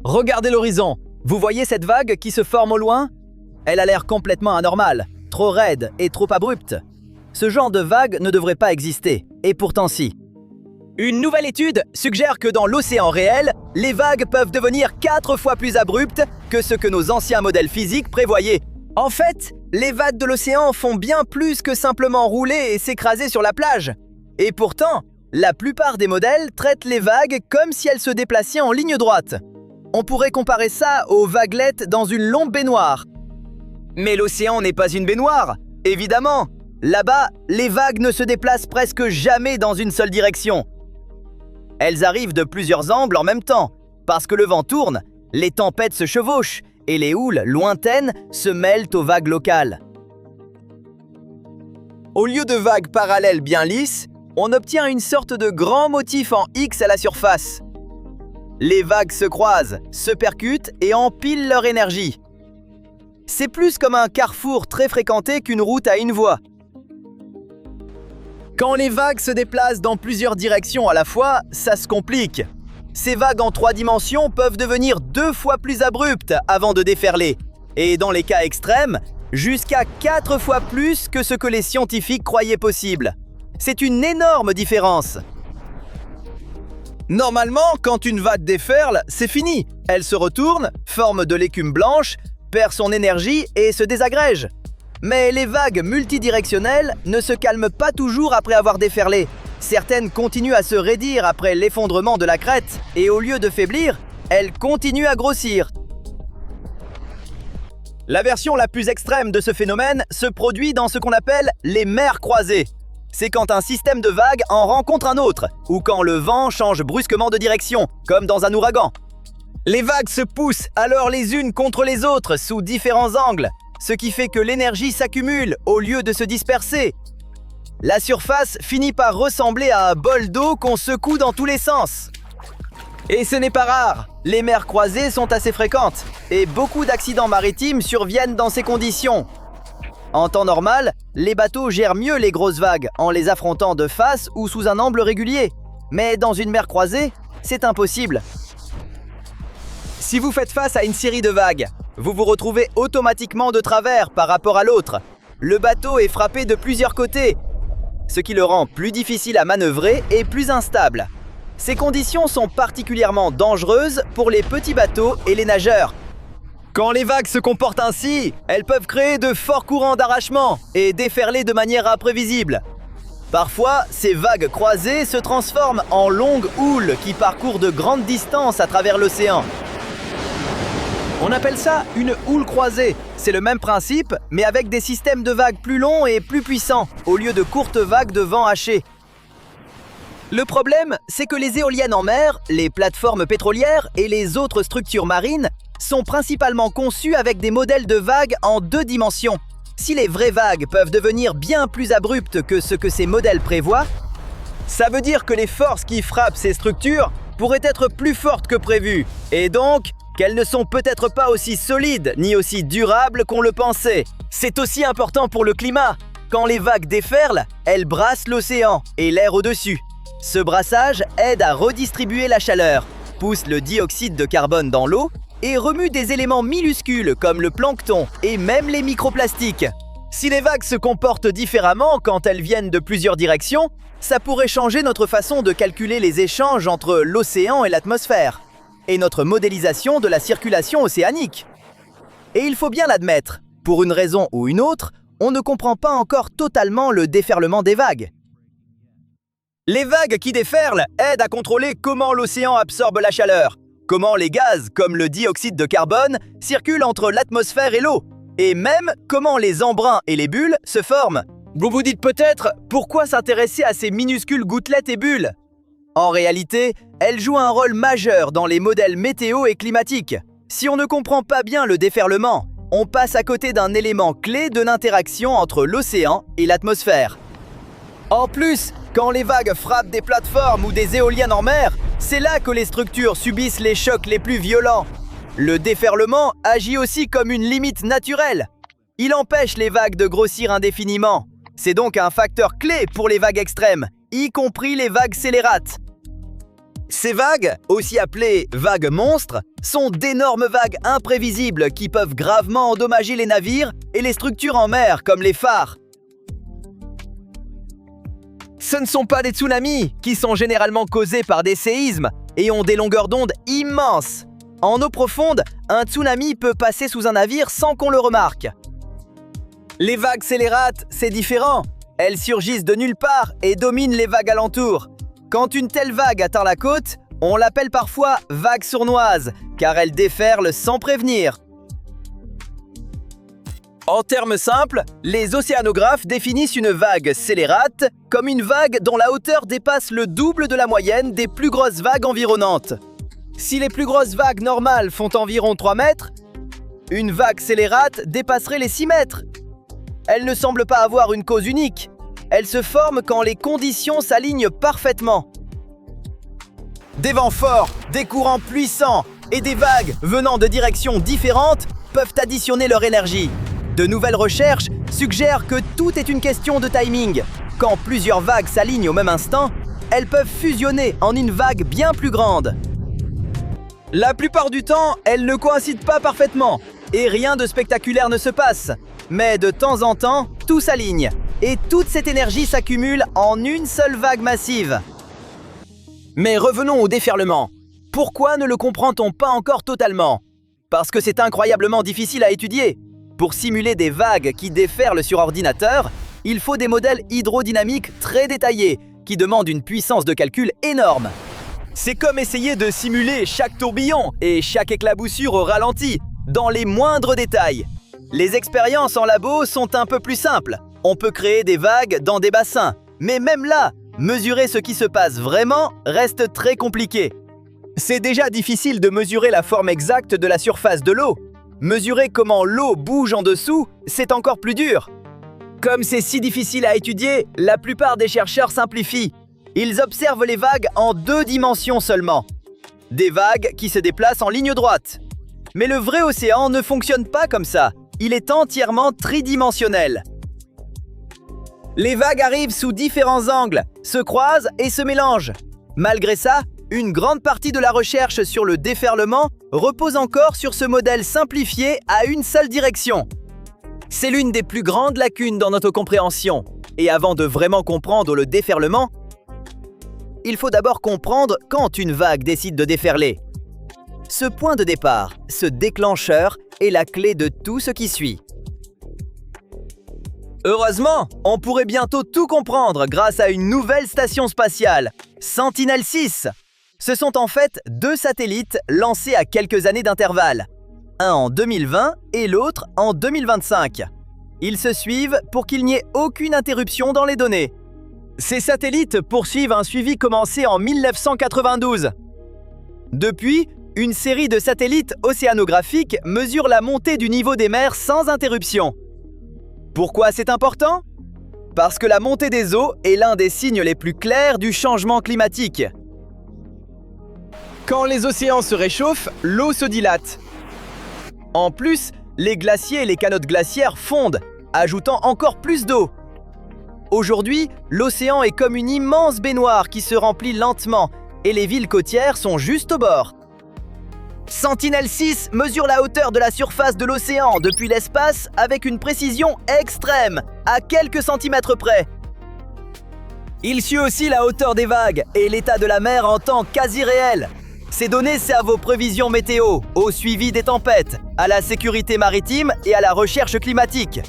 Regardez l'horizon. Vous voyez cette vague qui se forme au loin? Elle a l'air complètement anormale, trop raide et trop abrupte. Ce genre de vague ne devrait pas exister, et pourtant si. Une nouvelle étude suggère que dans l'océan réel, les vagues peuvent devenir 4 fois plus abruptes que ce que nos anciens modèles physiques prévoyaient. En fait, les vagues de l'océan font bien plus que simplement rouler et s'écraser sur la plage. Et pourtant, la plupart des modèles traitent les vagues comme si elles se déplaçaient en ligne droite. On pourrait comparer ça aux vaguelettes dans une longue baignoire. Mais l'océan n'est pas une baignoire, évidemment. Là-bas, les vagues ne se déplacent presque jamais dans une seule direction. Elles arrivent de plusieurs angles en même temps, parce que le vent tourne, les tempêtes se chevauchent et les houles lointaines se mêlent aux vagues locales. Au lieu de vagues parallèles bien lisses, on obtient une sorte de grand motif en X à la surface. Les vagues se croisent, se percutent et empilent leur énergie. C'est plus comme un carrefour très fréquenté qu'une route à une voie. Quand les vagues se déplacent dans plusieurs directions à la fois, ça se complique. Ces vagues en 3 dimensions peuvent devenir 2 fois plus abruptes avant de déferler. Et dans les cas extrêmes, jusqu'à 4 fois plus que ce que les scientifiques croyaient possible. C'est une énorme différence. Normalement, quand une vague déferle, c'est fini. Elle se retourne, forme de l'écume blanche, perd son énergie et se désagrège. Mais les vagues multidirectionnelles ne se calment pas toujours après avoir déferlé. Certaines continuent à se raidir après l'effondrement de la crête et au lieu de faiblir, elles continuent à grossir. La version la plus extrême de ce phénomène se produit dans ce qu'on appelle les mers croisées. C'est quand un système de vagues en rencontre un autre, ou quand le vent change brusquement de direction, comme dans un ouragan. Les vagues se poussent alors les unes contre les autres sous différents angles, ce qui fait que l'énergie s'accumule au lieu de se disperser. La surface finit par ressembler à un bol d'eau qu'on secoue dans tous les sens. Et ce n'est pas rare, les mers croisées sont assez fréquentes, et beaucoup d'accidents maritimes surviennent dans ces conditions. En temps normal, les bateaux gèrent mieux les grosses vagues en les affrontant de face ou sous un angle régulier. Mais dans une mer croisée, c'est impossible. Si vous faites face à une série de vagues, vous vous retrouvez automatiquement de travers par rapport à l'autre. Le bateau est frappé de plusieurs côtés, ce qui le rend plus difficile à manœuvrer et plus instable. Ces conditions sont particulièrement dangereuses pour les petits bateaux et les nageurs. Quand les vagues se comportent ainsi, elles peuvent créer de forts courants d'arrachement et déferler de manière imprévisible. Parfois, ces vagues croisées se transforment en longues houles qui parcourent de grandes distances à travers l'océan. On appelle ça une houle croisée. C'est le même principe, mais avec des systèmes de vagues plus longs et plus puissants, au lieu de courtes vagues de vent haché. Le problème, c'est que les éoliennes en mer, les plateformes pétrolières et les autres structures marines sont principalement conçues avec des modèles de vagues en 2 dimensions. Si les vraies vagues peuvent devenir bien plus abruptes que ce que ces modèles prévoient, ça veut dire que les forces qui frappent ces structures pourraient être plus fortes que prévu, et donc qu'elles ne sont peut-être pas aussi solides ni aussi durables qu'on le pensait. C'est aussi important pour le climat. Quand les vagues déferlent, elles brassent l'océan et l'air au-dessus. Ce brassage aide à redistribuer la chaleur, pousse le dioxyde de carbone dans l'eau et remue des éléments minuscules comme le plancton et même les microplastiques. Si les vagues se comportent différemment quand elles viennent de plusieurs directions, ça pourrait changer notre façon de calculer les échanges entre l'océan et l'atmosphère, et notre modélisation de la circulation océanique. Et il faut bien l'admettre, pour une raison ou une autre, on ne comprend pas encore totalement le déferlement des vagues. Les vagues qui déferlent aident à contrôler comment l'océan absorbe la chaleur, comment les gaz, comme le dioxyde de carbone, circulent entre l'atmosphère et l'eau, et même comment les embruns et les bulles se forment. Vous vous dites peut-être, pourquoi s'intéresser à ces minuscules gouttelettes et bulles ? En réalité, elles jouent un rôle majeur dans les modèles météo et climatiques. Si on ne comprend pas bien le déferlement, on passe à côté d'un élément clé de l'interaction entre l'océan et l'atmosphère. En plus, quand les vagues frappent des plateformes ou des éoliennes en mer, c'est là que les structures subissent les chocs les plus violents. Le déferlement agit aussi comme une limite naturelle. Il empêche les vagues de grossir indéfiniment. C'est donc un facteur clé pour les vagues extrêmes, y compris les vagues scélérates. Ces vagues, aussi appelées vagues monstres, sont d'énormes vagues imprévisibles qui peuvent gravement endommager les navires et les structures en mer comme les phares. Ce ne sont pas des tsunamis, qui sont généralement causés par des séismes et ont des longueurs d'onde immenses. En eau profonde, un tsunami peut passer sous un navire sans qu'on le remarque. Les vagues scélérates, c'est différent. Elles surgissent de nulle part et dominent les vagues alentours. Quand une telle vague atteint la côte, on l'appelle parfois vague sournoise, car elle déferle sans prévenir. En termes simples, les océanographes définissent une vague scélérate comme une vague dont la hauteur dépasse le double de la moyenne des plus grosses vagues environnantes. Si les plus grosses vagues normales font environ 3 mètres, une vague scélérate dépasserait les 6 mètres. Elle ne semble pas avoir une cause unique. Elle se forme quand les conditions s'alignent parfaitement. Des vents forts, des courants puissants et des vagues venant de directions différentes peuvent additionner leur énergie. De nouvelles recherches suggèrent que tout est une question de timing. Quand plusieurs vagues s'alignent au même instant, elles peuvent fusionner en une vague bien plus grande. La plupart du temps, elles ne coïncident pas parfaitement et rien de spectaculaire ne se passe. Mais de temps en temps, tout s'aligne et toute cette énergie s'accumule en une seule vague massive. Mais revenons au déferlement. Pourquoi ne le comprend-on pas encore totalement? Parce que c'est incroyablement difficile à étudier. Pour simuler des vagues qui déferlent sur ordinateur, il faut des modèles hydrodynamiques très détaillés qui demandent une puissance de calcul énorme. C'est comme essayer de simuler chaque tourbillon et chaque éclaboussure au ralenti, dans les moindres détails. Les expériences en labo sont un peu plus simples. On peut créer des vagues dans des bassins, mais même là, mesurer ce qui se passe vraiment reste très compliqué. C'est déjà difficile de mesurer la forme exacte de la surface de l'eau. Mesurer comment l'eau bouge en dessous, c'est encore plus dur. Comme c'est si difficile à étudier, la plupart des chercheurs simplifient. Ils observent les vagues en 2 dimensions seulement. Des vagues qui se déplacent en ligne droite. Mais le vrai océan ne fonctionne pas comme ça. Il est entièrement tridimensionnel. Les vagues arrivent sous différents angles, se croisent et se mélangent. Malgré ça, une grande partie de la recherche sur le déferlement repose encore sur ce modèle simplifié à une seule direction. C'est l'une des plus grandes lacunes dans notre compréhension. Et avant de vraiment comprendre le déferlement, il faut d'abord comprendre quand une vague décide de déferler. Ce point de départ, ce déclencheur, est la clé de tout ce qui suit. Heureusement, on pourrait bientôt tout comprendre grâce à une nouvelle station spatiale, Sentinel-6. Ce sont en fait 2 satellites lancés à quelques années d'intervalle. Un en 2020 et l'autre en 2025. Ils se suivent pour qu'il n'y ait aucune interruption dans les données. Ces satellites poursuivent un suivi commencé en 1992. Depuis, une série de satellites océanographiques mesure la montée du niveau des mers sans interruption. Pourquoi c'est important? Parce que la montée des eaux est l'un des signes les plus clairs du changement climatique. Quand les océans se réchauffent, l'eau se dilate. En plus, les glaciers et les calottes glaciaires fondent, ajoutant encore plus d'eau. Aujourd'hui, l'océan est comme une immense baignoire qui se remplit lentement et les villes côtières sont juste au bord. Sentinel-6 mesure la hauteur de la surface de l'océan depuis l'espace avec une précision extrême, à quelques centimètres près. Il suit aussi la hauteur des vagues et l'état de la mer en temps quasi réel. Ces données servent aux prévisions météo, au suivi des tempêtes, à la sécurité maritime et à la recherche climatique.